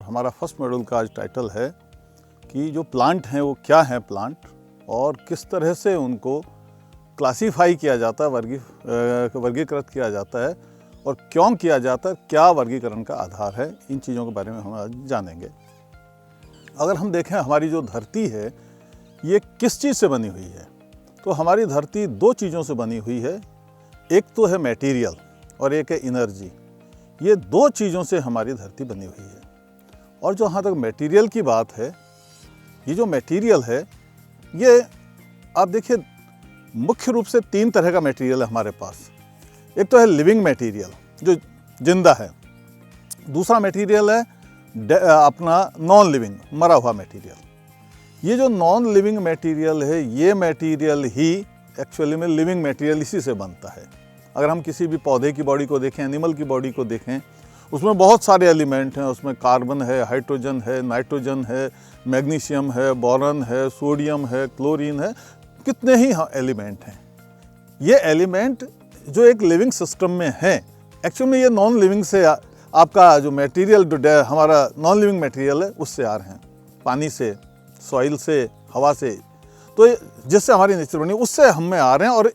हमारा first module का आज टाइटल है कि जो प्लांट हैं वो क्या हैं प्लांट और किस तरह से उनको क्लासीफाई किया जाता है, वर्गीकृत किया जाता है और क्यों किया जाता है, क्या वर्गीकरण का आधार है, इन चीज़ों के बारे में हम आज जानेंगे। अगर हम देखें हमारी जो धरती है ये किस चीज़ से बनी हुई है, तो हमारी धरती दो चीज़ों से बनी हुई है। एक तो है मटेरियल और एक है एनर्जी। ये दो चीज़ों से हमारी धरती बनी हुई है। और जो जहाँ तक मटेरियल की बात है, ये जो मटेरियल है ये आप देखिए मुख्य रूप से तीन तरह का मटेरियल है हमारे पास। एक तो है लिविंग मटेरियल जो जिंदा है, दूसरा मटेरियल है अपना नॉन लिविंग मरा हुआ मटेरियल। ये जो नॉन लिविंग मटेरियल है ये मटेरियल ही एक्चुअली में लिविंग मटेरियल इसी से बनता है। अगर हम किसी भी पौधे की बॉडी को देखें, एनिमल की बॉडी को देखें, उसमें बहुत सारे एलिमेंट हैं। उसमें कार्बन है, हाइड्रोजन है, नाइट्रोजन है, मैग्नीशियम है, बोरॉन है, सोडियम है, क्लोरीन है, कितने ही एलिमेंट हैं। ये एलिमेंट जो एक लिविंग सिस्टम में हैं, एक्चुअली में ये नॉन लिविंग से आपका जो मटेरियल जो हमारा नॉन लिविंग मटेरियल है उससे आ रहे हैं, पानी से, सॉइल से, हवा से। तो जिससे हमारी नेचर बनी उससे हम में आ रहे हैं और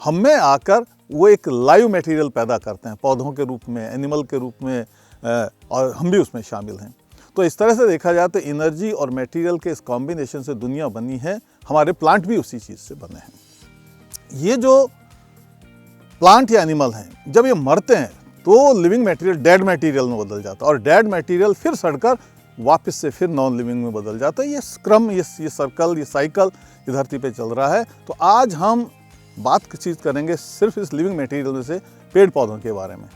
हम में आकर वो एक लाइव मटेरियल पैदा करते हैं पौधों के रूप में, एनिमल के रूप में, और हम भी उसमें शामिल हैं। तो इस तरह से देखा जाए तो एनर्जी और मटेरियल के इस कॉम्बिनेशन से दुनिया बनी है। हमारे प्लांट भी उसी चीज़ से बने हैं। ये जो प्लांट या एनिमल हैं जब ये मरते हैं तो लिविंग मटेरियल डेड मटेरियल में बदल जाता है और डेड मटेरियल फिर सड़कर वापस से फिर नॉन लिविंग में बदल जाता है। ये क्रम, ये सर्कल, ये साइकिल ये धरती पे चल रहा है। तो आज हम बात चीज़ करेंगे सिर्फ इस लिविंग मटेरियल में से पेड़ पौधों के बारे में।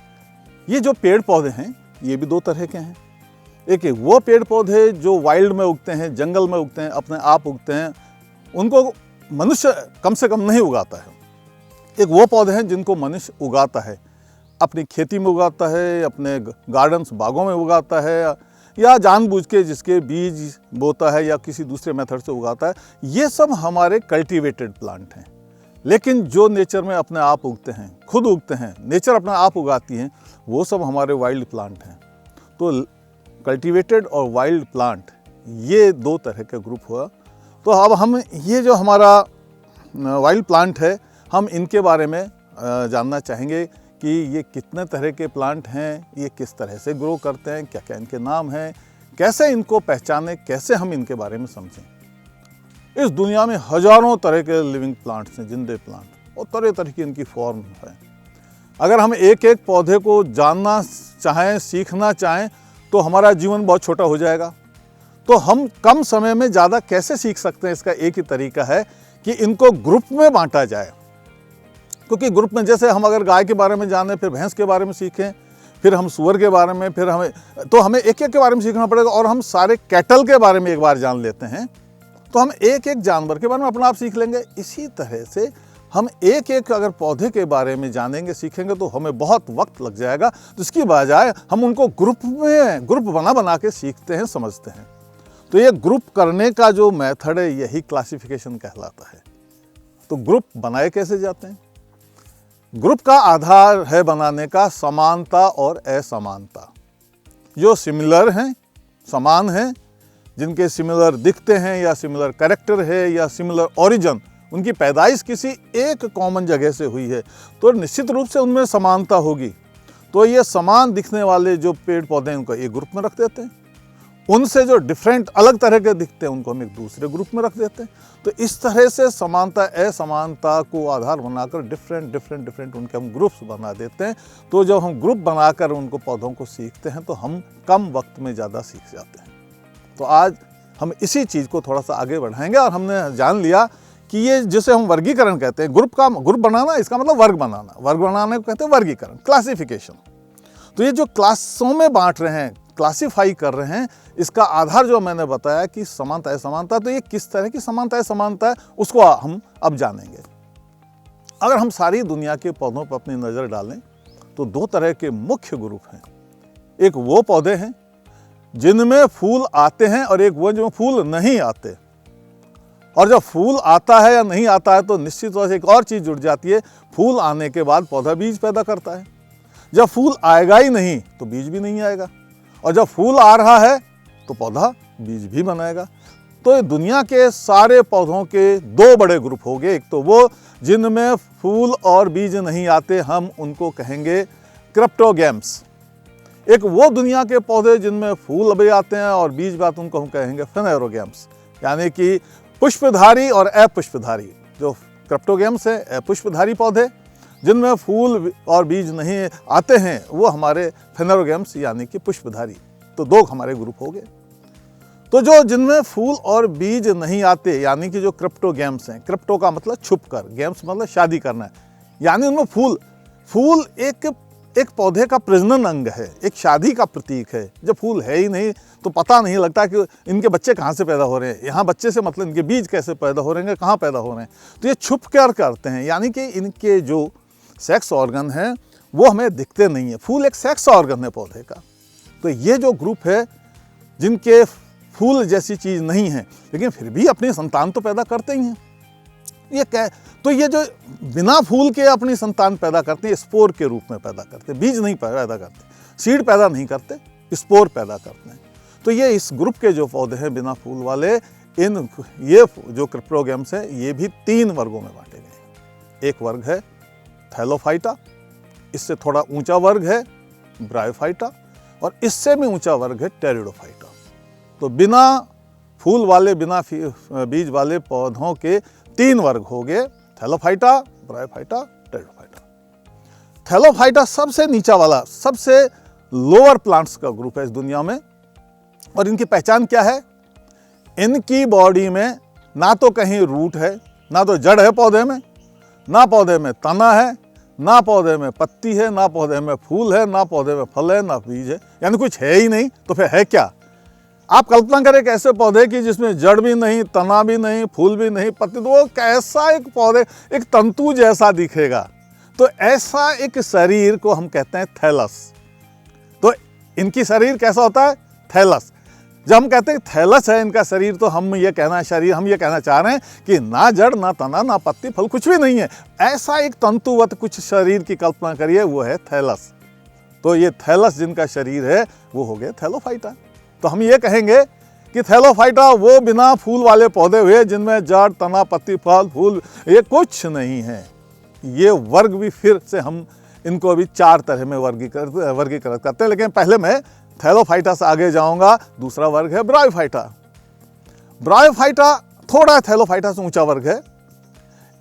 ये जो पेड़ पौधे हैं ये भी दो तरह के हैं। एक वो पेड़ पौधे जो वाइल्ड में उगते हैं, जंगल में उगते हैं, अपने आप उगते हैं, उनको मनुष्य कम से कम नहीं उगाता है। एक वो पौधे हैं जिनको मनुष्य उगाता है, अपनी खेती में उगाता है, अपने गार्डन्स बागों में उगाता है, या जानबूझ के जिसके बीज बोता है या किसी दूसरे मेथड से उगाता है। ये सब हमारे कल्टीवेटेड प्लांट हैं। लेकिन जो नेचर में अपने आप उगते हैं, खुद उगते हैं, नेचर अपने आप उगाती हैं, वो सब हमारे वाइल्ड प्लांट हैं। तो कल्टीवेटेड और वाइल्ड प्लांट ये दो तरह का ग्रुप हुआ। तो अब हम ये जो हमारा वाइल्ड प्लांट है हम इनके बारे में जानना चाहेंगे कि ये कितने तरह के प्लांट हैं, ये किस तरह से ग्रो करते हैं, क्या क्या इनके नाम हैं, कैसे इनको पहचानें, कैसे हम इनके बारे में समझें। इस दुनिया में हजारों तरह के लिविंग प्लांट्स हैं, जिंदे प्लांट, और तरह तरह की इनकी फॉर्म है। अगर हम एक एक पौधे को जानना चाहें, सीखना चाहें, तो हमारा जीवन बहुत छोटा हो जाएगा। तो हम कम समय में ज़्यादा कैसे सीख सकते हैं, इसका एक ही तरीका है कि इनको ग्रुप में बांटा जाए। क्योंकि ग्रुप में जैसे हम अगर गाय के बारे में जानें, फिर भैंस के बारे में सीखें, फिर हम सूअर के बारे में, फिर हमें एक एक के बारे में सीखना पड़ेगा। और हम सारे कैटल के बारे में एक बार जान लेते हैं तो हम एक एक जानवर के बारे में अपना आप सीख लेंगे। इसी तरह से हम एक एक अगर पौधे के बारे में जानेंगे, सीखेंगे तो हमें बहुत वक्त लग जाएगा। तो इसकी बजाय हम उनको ग्रुप बना के सीखते हैं, समझते हैं। तो ये ग्रुप करने का जो मेथड है यही क्लासिफिकेशन कहलाता है। तो ग्रुप बनाए कैसे जाते हैं? ग्रुप का आधार है बनाने का समानता और असमानता। जो सिमिलर हैं, समान हैं, जिनके सिमिलर दिखते हैं या सिमिलर कैरेक्टर है या सिमिलर ओरिजिन, उनकी पैदाइश किसी एक कॉमन जगह से हुई है, तो निश्चित रूप से उनमें समानता होगी। तो ये समान दिखने वाले जो पेड़ पौधे हैं उनको एक ग्रुप में रख देते हैं। उनसे जो डिफरेंट अलग तरह के दिखते हैं उनको हम एक दूसरे ग्रुप में रख देते हैं। तो इस तरह से समानता असमानता को आधार बनाकर डिफरेंट उनके हम ग्रुप्स बना देते हैं। तो जब हम ग्रुप बनाकर उनको पौधों को सीखते हैं तो हम कम वक्त में ज़्यादा सीख जाते हैं। तो आज हम इसी चीज़ को थोड़ा सा आगे बढ़ाएंगे। और हमने जान लिया कि ये जिसे हम वर्गीकरण कहते हैं, ग्रुप बनाना, इसका मतलब वर्ग बनाने को कहते हैं वर्गीकरण, क्लासिफिकेशन। तो ये जो क्लासों में बांट रहे हैं, क्लासिफाई कर रहे हैं, इसका आधार जो मैंने बताया कि समानता असमानता। तो ये किस तरह की समानता असमानता है उसको हम अब जानेंगे। अगर हम सारी दुनिया के पौधों पर अपनी नज़र डालें तो दो तरह के मुख्य ग्रुप हैं। एक वो पौधे हैं जिनमें फूल आते हैं और एक वो जिनमें फूल नहीं आते। और जब फूल आता है या नहीं आता है तो निश्चित तौर से एक और चीज़ जुड़ जाती है, फूल आने के बाद पौधा बीज पैदा करता है। जब फूल आएगा ही नहीं तो बीज भी नहीं आएगा, और जब फूल आ रहा है तो पौधा बीज भी बनाएगा। तो दुनिया के सारे पौधों के दो बड़े ग्रुप हो गए। एक तो वो जिनमें फूल और बीज नहीं आते, हम उनको कहेंगे क्रिप्टोगैम्स। एक वो दुनिया के पौधे जिनमें फूल भी आते हैं और बीज भी आते हैं, उनको हम कहेंगे फेनेरोगैम्स, यानी कि पुष्पधारी और अपुष्पधारी। जो क्रिप्टोगैम्स है अपुष्पधारी पौधे जिनमें फूल और बीज नहीं आते हैं, वो हमारे फेनेरोगैम्स यानी कि पुष्पधारी। तो दो हमारे ग्रुप हो गए। तो जो जिनमें फूल और बीज नहीं आते यानी कि जो क्रिप्टोगैम्स हैं, क्रिप्टो का मतलब छुप कर, गैम्स मतलब शादी करना है, यानी उनमें फूल एक पौधे का प्रजनन अंग है, एक शादी का प्रतीक है। जब फूल है ही नहीं तो पता नहीं लगता कि इनके बच्चे कहाँ से पैदा हो रहे हैं। यहाँ बच्चे से मतलब इनके बीज कैसे पैदा हो रहे हैं, कहाँ पैदा हो रहे हैं। तो ये छुप कर करते हैं, यानी कि इनके जो सेक्स ऑर्गन हैं वो हमें दिखते नहीं है। फूल एक सेक्स ऑर्गन है पौधे का। तो ये जो ग्रुप है जिनके फूल जैसी चीज़ नहीं है लेकिन फिर भी अपनी संतान तो पैदा करते ही हैं, ये क्या? तो ये जो बिना फूल के अपनी संतान पैदा करते हैं, स्पोर के रूप में पैदा करते हैं, बीज नहीं पैदा करते, सीड पैदा नहीं करते, स्पोर पैदा करते हैं। तो ये इस ग्रुप के जो पौधे हैं बिना फूल वाले, ये जो क्रिप्टोगैम्स हैं, ये भी 3 वर्गों में बांटे गए हैं। एक वर्ग है थैलोफाइटा, इससे थोड़ा ऊंचा वर्ग है ब्रायोफाइटा, और इससे भी ऊंचा वर्ग है टेरिडोफाइटा। तो बिना फूल वाले, बिना बीज वाले पौधों के 3 वर्ग हो गए, थैलोफाइटा, ब्रायोफाइटा, टेरिडोफाइटा। थैलोफाइटा सबसे नीचा वाला, सबसे लोअर प्लांट्स का ग्रुप है इस दुनिया में। और इनकी पहचान क्या है? इनकी बॉडी में ना तो कहीं रूट है, ना तो जड़ है पौधे में, ना पौधे में तना है, ना पौधे में पत्ती है, ना पौधे में फूल है, ना पौधे में फल है, ना बीज है, यानी कुछ है ही नहीं। तो फिर है क्या? आप कल्पना करें एक ऐसे पौधे की जिसमें जड़ भी नहीं, तना भी नहीं, फूल भी नहीं, पत्ती, तो वो कैसा एक पौधे, एक तंतु जैसा दिखेगा। तो ऐसा एक शरीर को हम कहते हैं थैलस। तो इनकी शरीर कैसा होता है? थैलस। जब हम कहते हैं थैलस है इनका शरीर, तो हम ये कहना चाह रहे हैं कि ना जड़, ना तना, ना पत्ती, फल, कुछ भी नहीं है। ऐसा एक तंतुवत कुछ शरीर की कल्पना करिए, वो है थैलस। तो ये थैलस जिनका शरीर है वो हो गए थैलोफाइटा। तो हम ये कहेंगे कि थैलोफाइटा वो बिना फूल वाले पौधे हुए जिनमें जड़, तना, पत्ती, फल, फूल ये कुछ नहीं है। ये वर्ग भी फिर से हम इनको अभी 4 तरह में वर्गीकृत करते हैं, लेकिन पहले मैं थैलोफाइटा से आगे जाऊंगा। दूसरा वर्ग है ब्रायोफाइटा। ब्रायोफाइटा थोड़ा थैलोफाइटा से ऊंचा वर्ग है।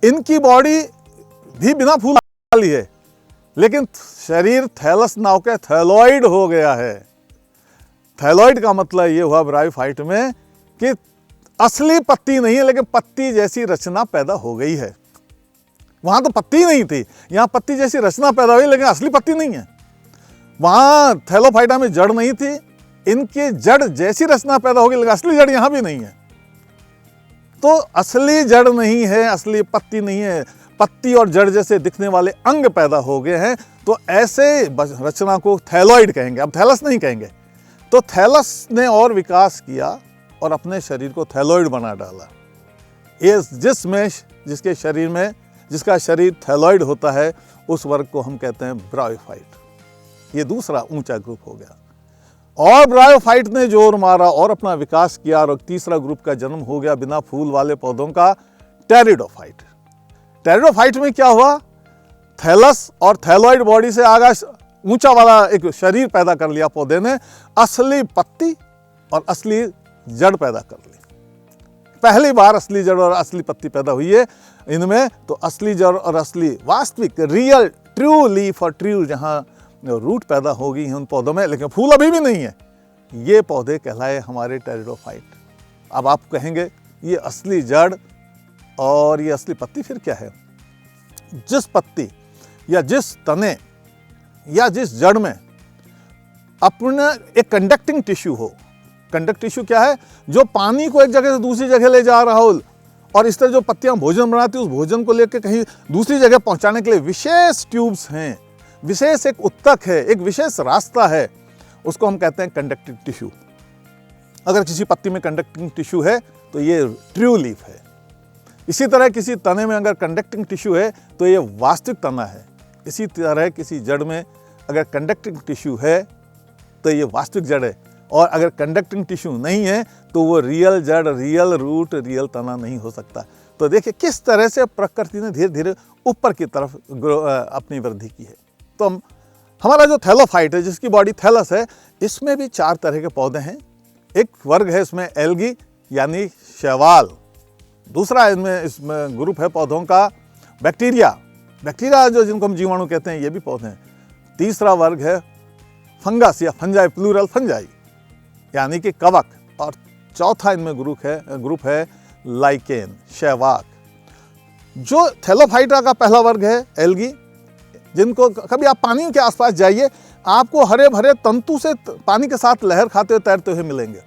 इनकी बॉडी भी बिना फूल वाली है, लेकिन शरीर थैलस नाव के थैलॉइड हो गया है। थैलॉइड का मतलब ये हुआ ब्रायोफाइट में कि असली पत्ती नहीं है, लेकिन पत्ती जैसी रचना पैदा हो गई है। वहां तो पत्ती नहीं थी, यहां पत्ती जैसी रचना पैदा हुई, लेकिन असली पत्ती नहीं है। वहां थैलोफाइटा में जड़ नहीं थी, इनकी जड़ जैसी रचना पैदा होगी, लेकिन असली जड़ यहां भी नहीं है। तो असली जड़ नहीं है, असली पत्ती नहीं है, पत्ती और जड़ जैसे दिखने वाले अंग पैदा हो गए हैं। तो ऐसे रचना को थैलॉइड कहेंगे, अब थैलस नहीं कहेंगे। तो थैलस ने और विकास किया और अपने शरीर को थैलॉइड बना डाला। ये जिसके शरीर में, जिसका शरीर थैलॉइड होता है, उस वर्ग को हम कहते हैं ब्रायोफाइट। ये दूसरा ऊंचा ग्रुप हो गया। और ब्रायोफाइट ने जोर मारा और अपना विकास किया, और तीसरा ग्रुप का जन्म हो गया बिना फूल वाले पौधों का, टेरिडोफाइट। टेरिडोफाइट में क्या हुआ? थैलस और थैलॉइड बॉडी से आगा ऊंचा वाला एक शरीर पैदा कर लिया पौधे ने, असली पत्ती और असली जड़ पैदा कर ली। पहली बार असली जड़ और असली पत्ती पैदा हुई है इनमें। तो असली जड़ और असली वास्तविक, रियल, ट्रू लीफ और ट्रू जहां रूट पैदा हो गई हैं उन पौधों में, लेकिन फूल अभी भी नहीं है, ये पौधे कहलाए हमारे टेरिडोफाइट। अब आप कहेंगे ये असली जड़ और ये असली पत्ती फिर क्या है? जिस पत्ती या जिस तने या जिस जड़ में अपना एक कंडक्टिंग टिश्यू हो, कंडक्ट टिश्यू क्या है? जो पानी को एक जगह से दूसरी जगह ले जा रहा हो, और इस तरह जो पत्तियां भोजन बनाती है उस भोजन को लेकर कहीं दूसरी जगह पहुंचाने के लिए विशेष ट्यूब्स हैं, विशेष एक उत्तक है, एक विशेष रास्ता है, उसको हम कहते हैं कंडक्टिंग टिश्यू। अगर किसी पत्ती में कंडक्टिंग टिश्यू है तो ये ट्रू लीफ है। इसी तरह किसी तने में अगर कंडक्टिंग टिश्यू है तो ये वास्तविक तना है। इसी तरह किसी जड़ में अगर कंडक्टिंग टिश्यू है तो ये वास्तविक जड़ है। और अगर कंडक्टिंग टिश्यू नहीं है तो वो रियल जड़, रियल रूट, रियल तना नहीं हो सकता। तो देखिए किस तरह से प्रकृति ने धीरे धीरे ऊपर की तरफ अपनी वृद्धि की है। तो हमारा जो थैलोफाइट है, जिसकी बॉडी थैलस है, इसमें भी 4 तरह के पौधे हैं। एक वर्ग है इसमें एल्गी यानी शैवाल, दूसरा इसमें ग्रुप है पौधों का बैक्टीरिया जो जिनको हम जीवाणु कहते हैं, ये भी पौधे हैं। तीसरा वर्ग है फंगस या फंजाई, प्लूरल फंजाई यानी कि कवक, और चौथा इनमें ग्रुप है लाइकेन, शैवाल। जो थैलोफाइटा का पहला वर्ग है एल्गी, जिनको कभी आप पानी के आसपास जाइए, आपको हरे भरे तंतु से पानी के साथ लहर खाते हुए तैरते हुए मिलेंगे।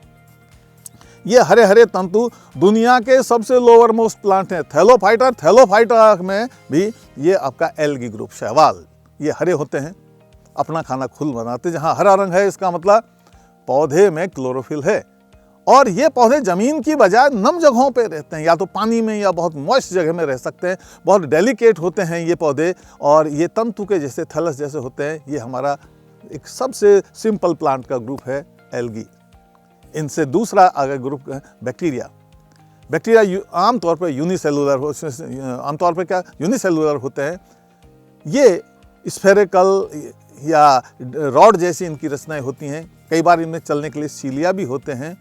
ये हरे हरे तंतु दुनिया के सबसे लोअर मोस्ट प्लांट हैं। थैलोफाइटा में भी ये आपका एल्गी ग्रुप, शैवाल, ये हरे होते हैं, अपना खाना खुद बनाते हैं। जहाँ हरा रंग है इसका मतलब पौधे में क्लोरोफिल है। और ये पौधे ज़मीन की बजाय नम जगहों पे रहते हैं, या तो पानी में या बहुत मॉइस्ट जगह में रह सकते हैं। बहुत डेलिकेट होते हैं ये पौधे, और ये तंतु के जैसे थैलस जैसे होते हैं। ये हमारा एक सबसे सिंपल प्लांट का ग्रुप है एल्गी। इनसे दूसरा अगर ग्रुप है बैक्टीरिया आमतौर पर यूनिसेलुलर होते हैं। ये स्फेरिकल या रॉड जैसी इनकी रचनाएं होती हैं। कई बार इनमें चलने के लिए सीलिया भी होते हैं,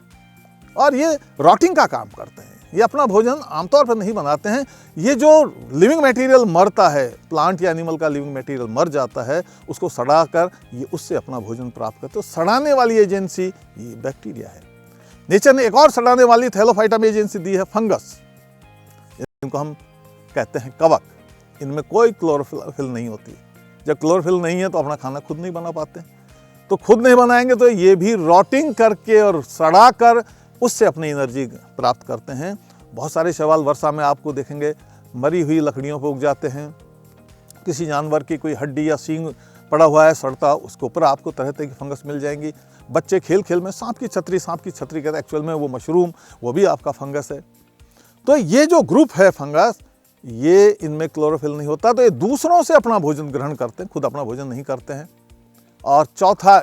और ये रॉटिंग का काम करते हैं। ये अपना भोजन आमतौर पर नहीं बनाते हैं। ये जो लिविंग मटेरियल मरता है, प्लांट या एनिमल का लिविंग मटेरियल मर जाता है, उसको सड़ा कर ये उससे अपना भोजन प्राप्त करते हैं। तो सड़ाने वाली एजेंसी ये बैक्टीरिया है। नेचर ने एक और सड़ाने वाली थैलोफाइटा में एजेंसी दी है, फंगस। इनको हम कहते हैं कवक। इनमें कोई क्लोरोफिल नहीं होती। जब क्लोरोफिल नहीं है तो अपना खाना खुद नहीं बना पाते। तो खुद नहीं बनाएंगे तो ये भी रॉटिंग करके और सड़ा कर उससे अपनी एनर्जी प्राप्त करते हैं। बहुत सारे शैवाल वर्षा में आपको देखेंगे मरी हुई लकड़ियों पर उग जाते हैं। किसी जानवर की कोई हड्डी या सींग पड़ा हुआ है सड़ता, उसके ऊपर आपको तरह तरह की फंगस मिल जाएंगी। बच्चे खेल खेल में सांप की छतरी कहते हैं, एक्चुअल में वो मशरूम, वो भी आपका फंगस है। तो ये जो ग्रुप है फंगस, ये इनमें क्लोरोफिल नहीं होता, तो ये दूसरों से अपना भोजन ग्रहण करते हैं, खुद अपना भोजन नहीं करते हैं। और चौथा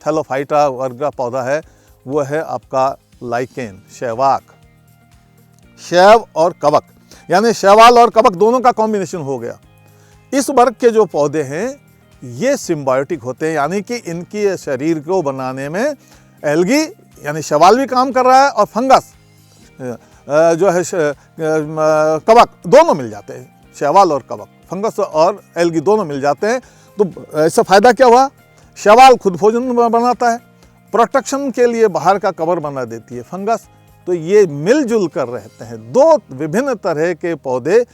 थैलोफाइटा वर्ग का पौधा है, वो है आपका लाइकेन, शैवाक। शैव और कवक यानी शैवाल और कवक दोनों का कॉम्बिनेशन हो गया। इस वर्ग के जो पौधे हैं ये सिम्बायोटिक होते हैं, यानी कि इनके शरीर को बनाने में एल्गी यानी शैवाल भी काम कर रहा है, और फंगस जो है कवक, दोनों मिल जाते हैं। शैवाल और कवक, फंगस और एल्गी दोनों मिल जाते हैं। तो इससे फायदा क्या हुआ? शैवाल खुद भोजन बनाता है, प्रोटेक्शन के लिए बाहर का कवर बना देती है फंगस। तो ये मिलजुल कर रहते हैं। दो विभिन्न तरह के पौधे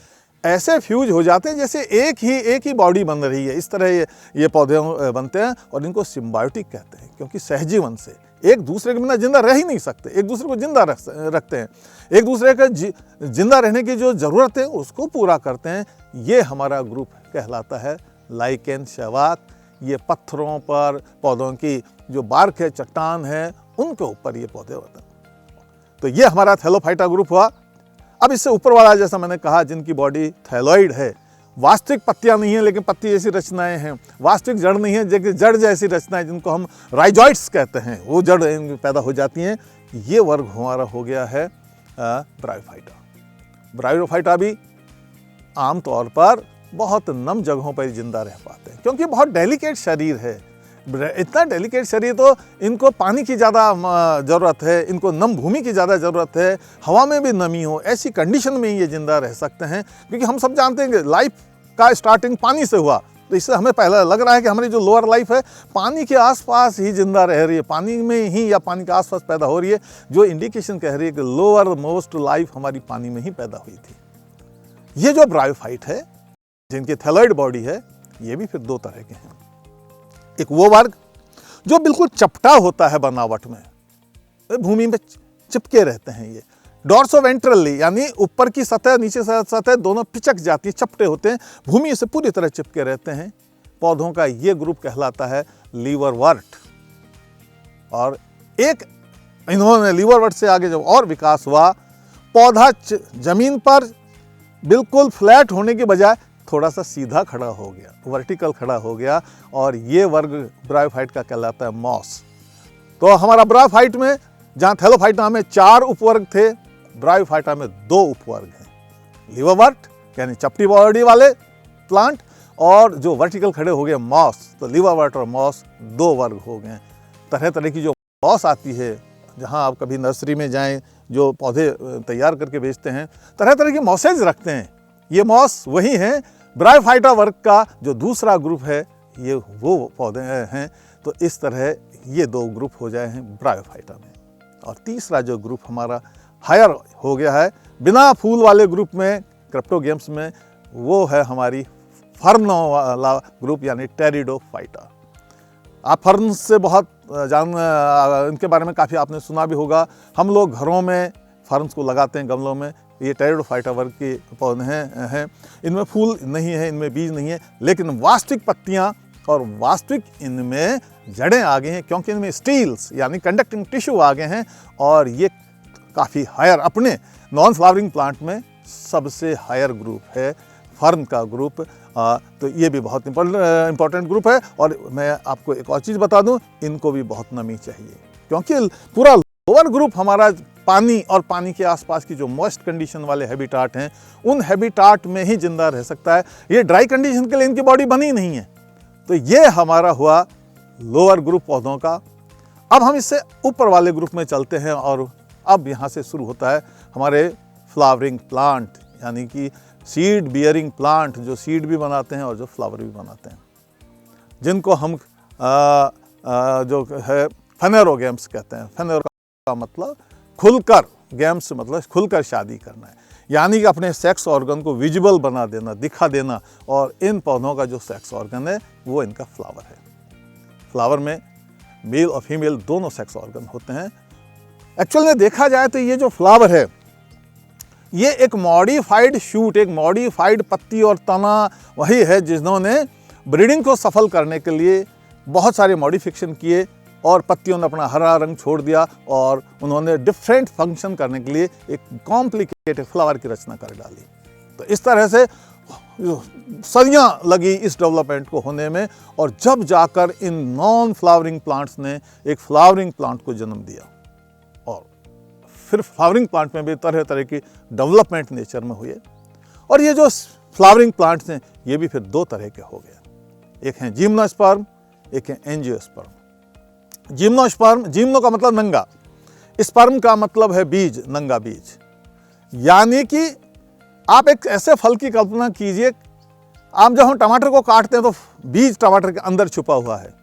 ऐसे फ्यूज हो जाते हैं जैसे एक ही बॉडी बन रही है। इस तरह ये पौधे बनते हैं, और इनको सिम्बायोटिक कहते हैं, क्योंकि सहजीवन से एक दूसरे के बिना जिंदा रह ही नहीं सकते, एक दूसरे को जिंदा रखते हैं, एक दूसरे का जिंदा रहने की जो ज़रूरत है उसको पूरा करते हैं। ये हमारा ग्रुप कहलाता है लाइकेन, शैवाक। ये पत्थरों पर पौधों की जो बार्क है, चट्टान है, उनके ऊपर ये पौधे होते हैं। तो ये हमारा थैलोफाइटा ग्रुप हुआ। अब इससे ऊपर वाला, जैसा मैंने कहा, जिनकी बॉडी थैलॉइड है, वास्तविक पत्तियां नहीं है लेकिन पत्ती जैसी रचनाएं हैं, वास्तविक जड़ नहीं है, जड़ जैसी रचनाएं जिनको हम राइजॉइड्स कहते हैं, वो जड़ पैदा हो जाती हैं। ये वर्ग हमारा हो गया है ब्रायोफाइटा। ब्रायोफाइटा भी आमतौर पर बहुत नम जगहों पर जिंदा रह पाते हैं, क्योंकि बहुत डेलिकेट शरीर है। इतना डेलिकेट शरीर तो इनको पानी की ज़्यादा ज़रूरत है, इनको नम भूमि की ज़्यादा ज़रूरत है, हवा में भी नमी हो, ऐसी कंडीशन में ये जिंदा रह सकते हैं। क्योंकि हम सब जानते हैं कि लाइफ का स्टार्टिंग पानी से हुआ, तो इससे हमें पहले लग रहा है कि हमारी जो लोअर लाइफ है पानी के आसपास ही जिंदा रह रही है, पानी में ही या पानी के आसपास पैदा हो रही है, जो इंडिकेशन कह रही है कि लोअर मोस्ट लाइफ हमारी पानी में ही पैदा हुई थी। ये जो ब्रायोफाइट है, जिनकी थैलॉइड बॉडी है, ये भी फिर दो तरह के हैं। एक वो वर्ग जो बिल्कुल चपटा होता है बनावट में, भूमि में चिपके रहते हैं। ये डॉर्सोवेंट्रली यानी ऊपर की सतह, नीचे सतह दोनों पिचक जाती है, चपटे होते हैं, भूमि से पूरी तरह चिपके रहते हैं। पौधों का ये ग्रुप कहलाता है लीवरवर्ट। और एक इन्होंने लीवरवर्ट से आगे जब और विकास हुआ, पौधा जमीन पर बिल्कुल फ्लैट होने के बजाय थोड़ा सा सीधा खड़ा हो गया, वर्टिकल खड़ा हो गया, और ये वर्ग ब्रायोफाइट का कहलाता है मॉस। तो हमारा ब्रायोफाइट में जहाँ थैलोफाइटा में 4 उपवर्ग थे, ब्रायोफाइटा में 2 उपवर्ग हैं। लिवरवर्ट यानी चपटी बॉडी वाले प्लांट, और जो वर्टिकल खड़े हो गए मॉस, तो लिवरवर्ट और मॉस 2 वर्ग हो गए। तरह तरह की जो मॉस आती है, जहाँ आप कभी नर्सरी में जाएं, जो पौधे तैयार करके बेचते हैं, तरह तरह की मॉसेज रखते हैं। ये मॉस वही हैं। ब्रायोफाइटा वर्ग का जो दूसरा ग्रुप है, ये वो पौधे हैं। तो इस तरह ये 2 ग्रुप हो जाए हैं ब्रायोफाइटा में। और तीसरा जो ग्रुप हमारा हायर हो गया है बिना फूल वाले ग्रुप में, क्रिप्टोगेम्स में, वो है हमारी फर्न वाला ग्रुप यानी टेरिडोफाइटा। आप फर्न से बहुत इनके बारे में काफ़ी आपने सुना भी होगा। हम लोग घरों में फर्न्स को लगाते हैं गमलों में। ये टेरिडोफाइटा वर्ग के पौधे हैं। इनमें फूल नहीं है, इनमें बीज नहीं है, लेकिन वास्तविक पत्तियां और वास्तविक इनमें जड़ें आ गई हैं, क्योंकि इनमें स्टील्स यानी कंडक्टिंग टिश्यू आ गए हैं। और ये काफ़ी हायर, अपने नॉन फ्लावरिंग प्लांट में सबसे हायर ग्रुप है फर्न का ग्रुप। तो ये भी बहुत इम्पोर्टेंट ग्रुप है। और मैं आपको एक और चीज़ बता दूं, इनको भी बहुत नमी चाहिए, क्योंकि पूरा लोअर ग्रुप हमारा पानी और पानी के आसपास की जो मॉइस्ट कंडीशन वाले हैबिटाट हैं, उन हैबिटाट में ही जिंदा रह सकता है। ये ड्राई कंडीशन के लिए इनकी बॉडी बनी नहीं है। तो ये हमारा हुआ लोअर ग्रुप पौधों का। अब हम इससे ऊपर वाले ग्रुप में चलते हैं, और अब यहाँ से शुरू होता है हमारे फ्लावरिंग प्लांट, यानी कि सीड बियरिंग प्लांट, जो सीड भी बनाते हैं और जो फ्लावर भी बनाते हैं, जिनको हम जो है फेनेरोगेम्स कहते हैं। फेनेरो का मतलब खुलकर, गेम्स मतलब खुलकर शादी करना है, यानी कि अपने सेक्स ऑर्गन को विजिबल बना देना, दिखा देना। और इन पौधों का जो सेक्स ऑर्गन है वो इनका फ्लावर है। फ्लावर में मेल और फीमेल दोनों सेक्स ऑर्गन होते हैं। एक्चुअल में देखा जाए तो ये जो फ्लावर है, ये एक मॉडिफाइड शूट, एक मॉडिफाइड पत्ती और तना वही है जिन्होंने ब्रीडिंग को सफल करने के लिए बहुत सारे मॉडिफिकेशन किए, और पत्तियों ने अपना हरा रंग छोड़ दिया, और उन्होंने डिफरेंट फंक्शन करने के लिए एक कॉम्प्लिकेटेड फ्लावर की रचना कर डाली। तो इस तरह से सदियां लगी इस डेवलपमेंट को होने में, और जब जाकर इन नॉन फ्लावरिंग प्लांट्स ने एक फ्लावरिंग प्लांट को जन्म दिया। और फिर फ्लावरिंग प्लांट में भी तरह तरह की डेवलपमेंट नेचर में हुए। और ये जो फ्लावरिंग प्लांट्स हैं, ये भी फिर 2 तरह के हो गए। एक है जिम्नोस्पर्म, एक है एंजियोस्पर्म। जिम्नोस्पर्म, जिम्नो का मतलब नंगा, स्पर्म का मतलब है बीज, नंगा बीज। यानी कि आप एक ऐसे फल की कल्पना कीजिए, आप जब हम टमाटर को काटते हैं तो बीज टमाटर के अंदर छुपा हुआ है।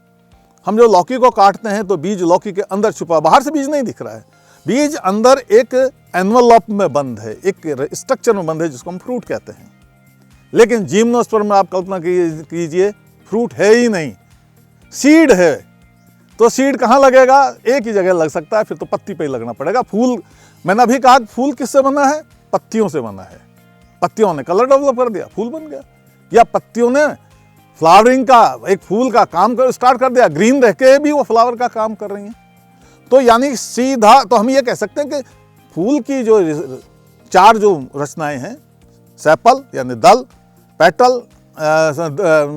हम जो लौकी को काटते हैं तो बीज लौकी के अंदर छुपा, बाहर से बीज नहीं दिख रहा है। बीज अंदर एक एनवलप में बंद है, एक स्ट्रक्चर में बंद है, जिसको हम फ्रूट कहते हैं। लेकिन जिम्नोस्पर्म में आप कल्पना कीजिए, फ्रूट है ही नहीं, सीड है। तो सीड कहाँ लगेगा? एक ही जगह लग सकता है, फिर तो पत्ती पे ही लगना पड़ेगा। फूल, मैंने अभी कहा फूल किससे बना है? पत्तियों से बना है। पत्तियों ने कलर डेवलप कर दिया, फूल बन गया। या पत्तियों ने फ्लावरिंग का, एक फूल का काम स्टार्ट कर दिया, ग्रीन रह के भी वो फ्लावर का काम कर रही हैं। तो यानी सीधा तो हम ये कह सकते हैं कि फूल की जो 4 जो रचनाएं हैं, सेपल यानी दल, पेटल,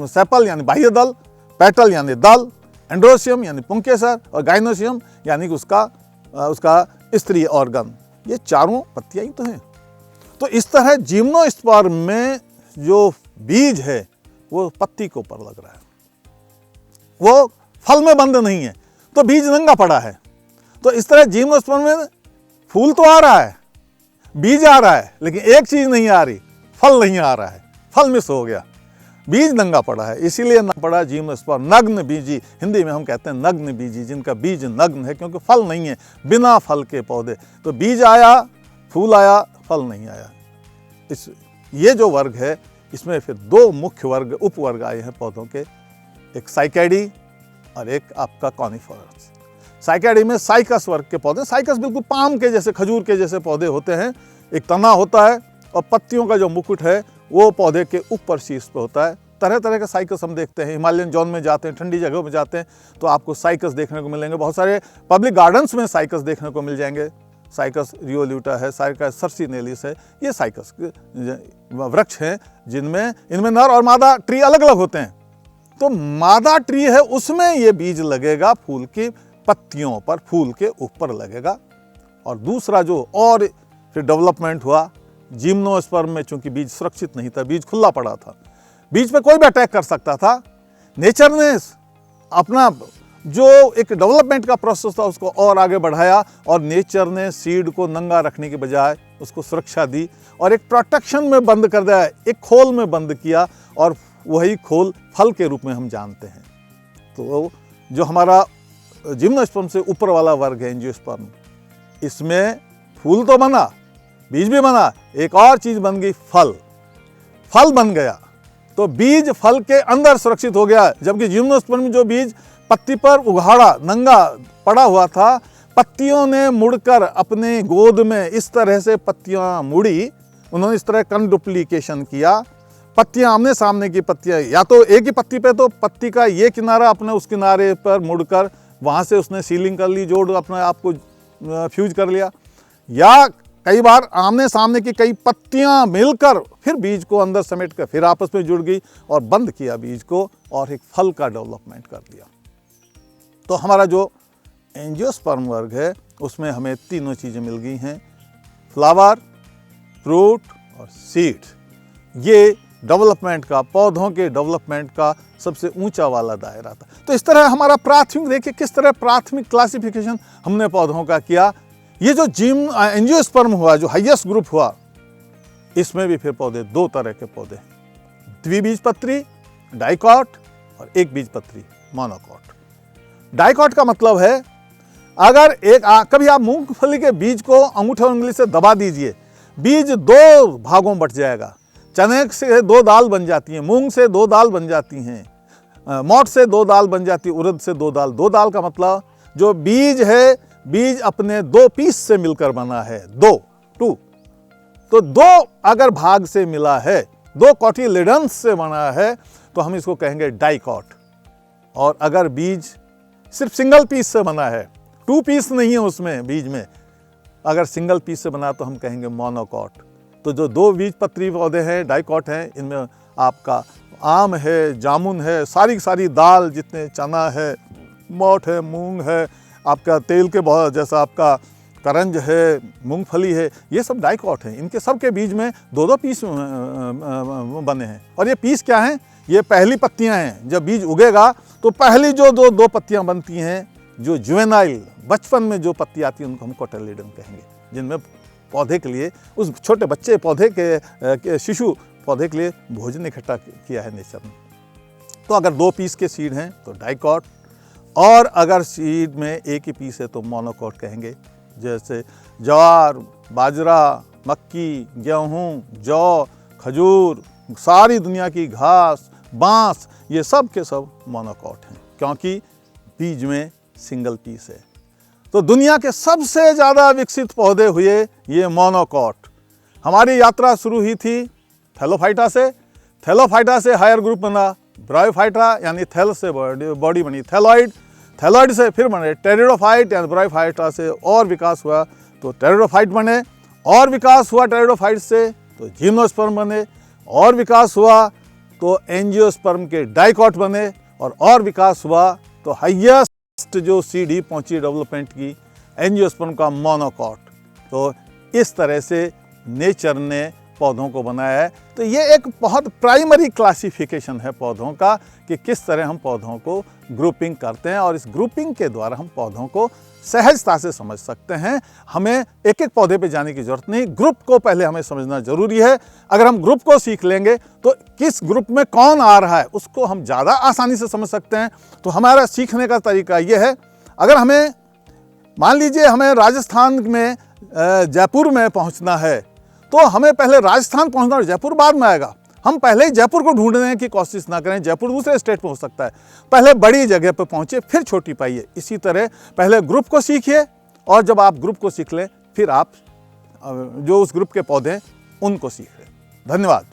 सेपल यानी बाह्य दल, पेटल यानी दल, एंड्रोसियम यानी पुंकेसर, और गाइनोसियम यानी कि उसका स्त्री ऑर्गन, ये 4 पत्तियां ही तो हैं। तो इस तरह जिम्नोस्पर्म में जो बीज है वो पत्ती के ऊपर लग रहा है, वो फल में बंद नहीं है, तो बीज नंगा पड़ा है। तो इस तरह जिम्नोस्पर्म में फूल तो आ रहा है, बीज आ रहा है, लेकिन एक चीज नहीं आ रही, फल नहीं आ रहा है, फल मिस हो गया, बीज नंगा पड़ा है। इसीलिए ना पड़ा जिम्नोस्पर्म, नग्न बीजी, हिंदी में हम कहते हैं नग्न बीजी, जिनका बीज नग्न है, क्योंकि फल नहीं है, बिना फल के पौधे। तो बीज आया, फूल आया, फल नहीं आया। ये जो वर्ग है, इसमें फिर 2 मुख्य वर्ग, उपवर्ग आए हैं पौधों के, एक साइकैडी और एक आपका कॉनिफरस। साइकैडी में साइकस वर्ग के पौधे, साइकस बिल्कुल पाम के जैसे, खजूर के जैसे पौधे होते हैं। एक तना होता है और पत्तियों का जो मुकुट है वो पौधे के ऊपर शीर्ष पे होता है। तरह तरह के साइकस हम देखते हैं, हिमालयन जोन में जाते हैं, ठंडी जगहों में जाते हैं तो आपको साइकस देखने को मिलेंगे। बहुत सारे पब्लिक गार्डन्स में साइकस देखने को मिल जाएंगे। साइकस रियोल्यूटा है, साइकस सर्सिनेलिस है, ये साइकस वृक्ष हैं जिनमें, इनमें नर और मादा ट्री अलग अलग होते हैं। तो मादा ट्री है, उसमें ये बीज लगेगा फूल की, पत्तियों पर, फूल के ऊपर लगेगा। और दूसरा जो और फिर डेवलपमेंट हुआ जिम्नोस्पर्म में, चूंकि बीज सुरक्षित नहीं था, बीज खुला पड़ा था, बीज पे कोई भी अटैक कर सकता था। नेचर ने अपना जो एक डेवलपमेंट का प्रोसेस था उसको और आगे बढ़ाया और नेचर ने सीड को नंगा रखने के बजाय उसको सुरक्षा दी और एक प्रोटेक्शन में बंद कर दिया, एक खोल में बंद किया, और वही खोल फल के रूप में हम जानते हैं। तो जो हमारा जिम्नोस्पर्म से ऊपर वाला वर्ग है एंजियोस्पर्म, इसमें फूल तो बना, बीज भी बना, एक और चीज बन गई, फल। फल बन गया तो बीज फल के अंदर सुरक्षित हो गया, जबकि जिम्नोस्पर्म में जो बीज पत्ती पर उघाड़ा नंगा पड़ा हुआ था, पत्तियों ने मुड़कर अपने गोद में इस तरह से पत्तियां मुड़ी, उन्होंने इस तरह कंडुप्लीकेशन किया। पत्तियां आमने सामने की पत्तियां, या तो एक ही पत्ती पे तो पत्ती का ये किनारा अपने उस किनारे पर मुड़कर वहां से उसने सीलिंग कर ली, जोड़ अपने आप को फ्यूज कर लिया, या कई बार आमने सामने की कई पत्तियां मिलकर फिर बीज को अंदर समेट कर फिर आपस में जुड़ गई और बंद किया बीज को और एक फल का डेवलपमेंट कर दिया। तो हमारा जो एंजियोस्पर्म वर्ग है उसमें हमें तीनों चीज़ें मिल गई हैं, फ्लावर, फ्रूट और सीड। ये डेवलपमेंट का, पौधों के डेवलपमेंट का सबसे ऊंचा वाला दायरा था। तो इस तरह हमारा प्राथमिक, देखिए किस तरह प्राथमिक क्लासिफिकेशन हमने पौधों का किया। ये जो एंजियोस्पर्म हुआ, जो हाईएस्ट ग्रुप हुआ, इसमें भी फिर पौधे दो तरह के पौधे हैं, द्विबीजपत्री डाइकॉट और एक बीजपत्री मोनोकॉट। डाइकॉट का मतलब है अगर कभी आप मूंगफली के बीज को अंगूठे और उंगली से दबा दीजिए, बीज दो भागों में बट जाएगा। चने से दो दाल बन जाती हैं, मूंग से दो दाल बन जाती हैं, मोठ से दो दाल बन जाती है, उड़द से दो दाल। दो दाल का मतलब जो बीज है, बीज अपने दो पीस से मिलकर बना है, टू। तो दो अगर भाग से मिला है, दो कॉटिलेडन्स से बना है, तो हम इसको कहेंगे डाइकॉट। और अगर बीज सिर्फ सिंगल पीस से बना है, टू पीस नहीं है उसमें बीज में, अगर सिंगल पीस से बना तो हम कहेंगे मोनोकॉट। तो जो दो बीजपत्री पौधे हैं डाइकॉट हैं, इनमें आपका आम है, जामुन है, सारी सारी दाल, जितने चना है, मोठ है, मूंग है, आपका तेल के बहुत जैसा आपका करंज है, मूंगफली है, ये सब डाइकॉट हैं। इनके सब के बीज में दो दो पीस बने हैं। और ये पीस क्या हैं? ये पहली पत्तियां हैं। जब बीज उगेगा तो पहली जो दो पत्तियां बनती हैं, जो जुवेनाइल बचपन में जो पत्ती आती है, उनको हम कोटिलेडन कहेंगे, जिनमें पौधे के लिए, उस छोटे बच्चे पौधे के शिशु पौधे के लिए भोजन इकट्ठा किया है नेचर ने। तो अगर दो पीस के सीड हैं तो डाइकॉट, और अगर सीड में एक ही पीस है तो मोनोकॉट कहेंगे। जैसे ज्वार, बाजरा, मक्की, गेहूँ, जौ, खजूर, सारी दुनिया की घास, बांस, ये सब के सब मोनोकॉट हैं, क्योंकि बीज में सिंगल पीस है। तो दुनिया के सबसे ज़्यादा विकसित पौधे हुए ये मोनोकॉट। हमारी यात्रा शुरू हुई थी थैलोफाइटा से। थैलोफाइटा से हायर ग्रुप बना ब्रायोफाइटा, यानी थैल से बॉडी बनी थैलॉइड, थैलॉइड से फिर बने टेरिडोफाइट, यानी ब्रायोफाइटा से और विकास हुआ तो टेरिडोफाइट बने, और विकास हुआ टेरिडोफाइट से तो जिम्नोस्पर्म बने, और विकास हुआ तो एंजियोस्पर्म के डाइकॉट बने, और विकास हुआ तो हाईएस्ट जो सीढ़ी पहुंची डेवलपमेंट की, एंजियोस्पर्म का मोनोकॉट। तो इस तरह से नेचर ने पौधों को बनाया है। तो ये एक बहुत प्राइमरी क्लासिफिकेशन है पौधों का, कि किस तरह हम पौधों को ग्रुपिंग करते हैं, और इस ग्रुपिंग के द्वारा हम पौधों को सहजता से समझ सकते हैं। हमें एक एक पौधे पे जाने की जरूरत नहीं, ग्रुप को पहले हमें समझना जरूरी है। अगर हम ग्रुप को सीख लेंगे तो किस ग्रुप में कौन आ रहा है उसको हम ज़्यादा आसानी से समझ सकते हैं। तो हमारा सीखने का तरीका ये है, अगर हमें मान लीजिए हमें राजस्थान में जयपुर में पहुंचना है, तो हमें पहले राजस्थान पहुंचना और जयपुर बाद में आएगा। हम पहले ही जयपुर को ढूंढने की कोशिश ना करें, जयपुर दूसरे स्टेट में हो सकता है। पहले बड़ी जगह पर पहुंचे फिर छोटी पाइए। इसी तरह पहले ग्रुप को सीखिए, और जब आप ग्रुप को सीख लें फिर आप जो उस ग्रुप के पौधे हैं उनको सीख लें। धन्यवाद।